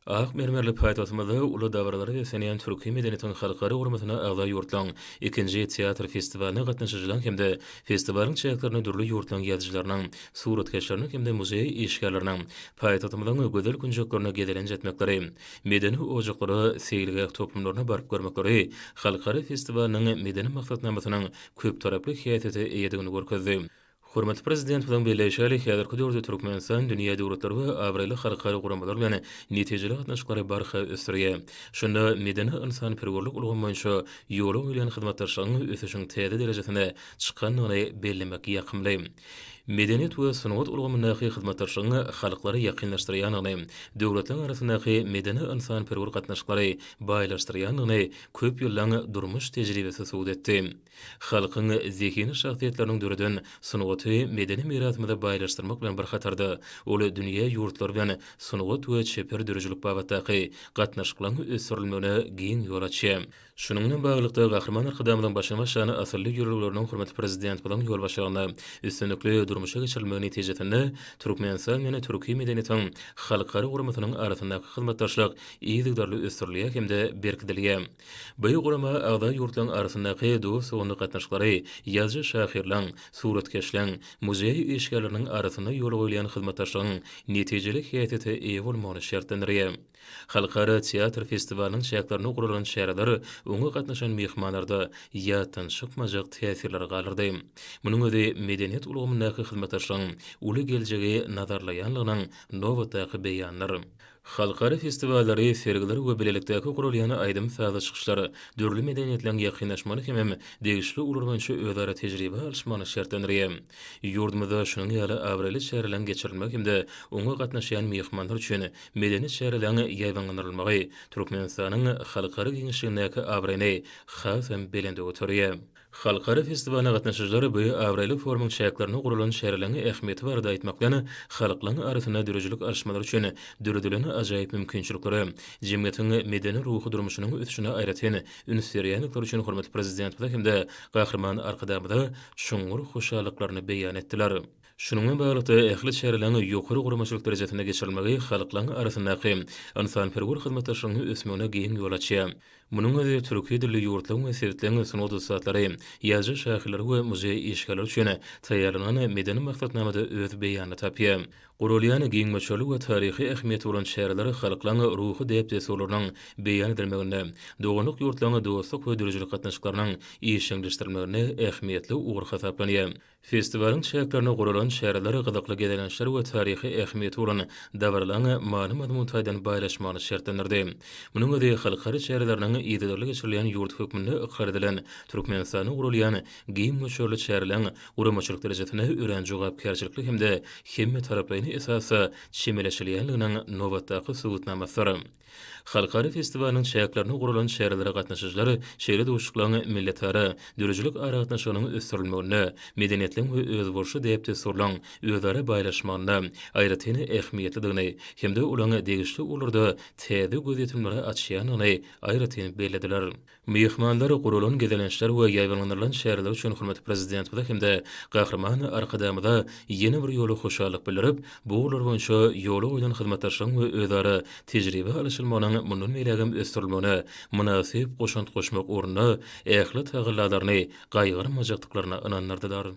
Ak mermerli paýtatymyzda uly dabarlary we senýän türki medeniýetiniň halkary gurmasyna agza ýurtlaň ikinji teatr festiwalyna gatnaşyjylaryň hemde festiwalyň çeýeklerini durly ýurtlaň ýazgyjylarynyň, suratkeşleriniň hemde muzey işgärleriniň paýtatymyzyň gözel günjeklerine gedelen jetmekleri, medeni ojaklary seýilge toplumlaryna baryp görmekleri, halkary festiwalynyň medeni maksatnamasynyň köp taraply häsiýeti eýedigini görkezdi. Hormatly prezident bilen birleşýärli häzirki döwürde Türkmenistan dünýä döwletleri we awraly halkary guramalar bilen netijeli gatnaşyklary barha ösürýär. Şunda medeni insan perwerlik ulgamy boýunça ýoly bilen hyzmatdaşlygyň ösüşiň täze derejesine çykanyny bellemek ýakymly. Medeniýet we sunat ulgamyndaky hyzmatdaşlygyny halklary ýakynlaşdyrýanyny, döwletleriň arasyndaky medeni insan perwer gatnaşyklary baýlaşdyrýanyny köp ýyllar durmuş tejribesi suwd etdi. Halkyň zehini şahsiýetleriniň döredin sunaty medeni mirasymyza baýlaşdyrmak bilen bir hatarda, ol dünýä ýurtlary bilen sunat we çeper dörejilik babatdaky gatnaşyklaryň ösürilmegine giň ýol açýar. Şunuň bilen baglykda gahrman arkadamyň başlama şany asyrly ýürükleriň hormatly prezident bilen ýol başlagyna üstünlikli durmuşa geçirilmegi netijesinde Türkmenistan ýene türki medeniýetiniň halkary guramasynyň arasyndaky hyzmatdaşlyk ýygydarly ösürilýär hemde berkidilýär. Bu gurama agza ýurtlaryň arasyndaky dost sowunly gatnaşyklary, ýazgy şahyrlaryň, suratkeşleriň, muzey işgärleriniň arasynda ýol goýulan hyzmatdaşlygyň netijeli häsiýeti eýe bolmagyny şertlendirýär. Halkary teatr festiwalynyň şäherlerini gurulan şäherler oňa gatnaşan mehmanlarda ýatan şykmajak täsirler galyrdy. Munyň özi medeniýet ulgamyndaky hyzmatdaşlygyň uly geljegi nazarlaýanlygynyň nowatdaky beýanlary. Halkary festiwallary, sergiler we bilelikdäki gurulýany aýdym saza çykyşlary, dürli medeniýetleň ýakynlaşmany hem degişli ular boýunça özara tejribe alşmany şertlendirýär. Ýurdumyzda şunyň ýaly awraly şäherlerden geçirilmek hemde oňa gatnaşýan mehmanlar üçin medeni şäherlerden ýaýbanlandyrylmagy Türkmenistanyň halkary giňişligindäki awraly has hem belende oturýar. Halkary festiwalyna gatnaşyjylary bu awraly formaň şäherlerini gurulan şäherleriniň ähmiýeti barada aýtmak bilen halklaryň arasynda dörejilik alşmalar üçin döredileni ajaýyp mümkinçilikleri, jemgyýetiň medeni ruhy durmuşynyň ötüşine aýratyn ünsürýänlikler üçin hormatly prezident bilen hemde gahrman arkadamyda şuňgur hoşallyklaryny beýan etdiler. Şunuň bilen bagly ähli şäherleriň ýokary guramaçylyk derejesinde geçirilmegi halklaryň arasyndaky insan perwer hyzmatdaşlygyny ösmegine giň ýol açýar. Munyň özi türki dilli ýurtlaryň we sertleň sunat usatlary, ýazgy şäherler we muzey işgärleri üçin taýýarlanan medeni maksatnamada öz beýany tapýar. Gurulýan giň meşhurlyk we taryhy ähmiýeti bolan şäherler halklaryň ruhy diýip desolaryň beýan edilmeginde, doganlyk ýurtlaryň dostluk we dörejilik gatnaşyklarynyň işleňdirmegine ähmiýetli ugur hasaplanýar. Festiwalyň şäherlerini gurulan şäherler gyzykly gelenişler we taryhy ähmiýeti bolan dabarlaryň many mazmun taýdan baýlaşmany şertlendirdi. Munyň özi halkary şäherleriň ýetidirli geçirilýän ýurt hökmünde ykrar edilen Türkmenistanyň gurulýan giň meşhurly şäherleriň guramaçylyk derejesine ören jogapkärçilikli hemde hemme taraplaryny esasy şemeleşilýänliginiň nowatdaky subutnamasy. Halkary festiwalynyň şäherlerini gurulan şäherlere gatnaşyjylary şeýle duşuklaryň milletara, dörejilik ara gatnaşygynyň ösürilmegine, medeniýetliň we özboşy diýip de sorulan özara baýlaşmagyna aýratyn ähmiýetlidigini hemde olaňa degişli ularda täze gözetimleri açýanyny aýratyn belediler. Mehmanlar gurulan gelenişler we ýaýbanlandyrylan şäherler üçin hormatly prezident bilen hemde gahrman arkadamyda ýene bir ýoly hoşallyk bildirip, bu ular boýunça ýoly goýulan hyzmatdaşlygyň we özara tejribe alşylmanyň mundan melegem ösürilmegine münasip goşant goşmak ornuna ähli tagyllalaryny gaýgyrmajaklyklaryna inanyrdylar.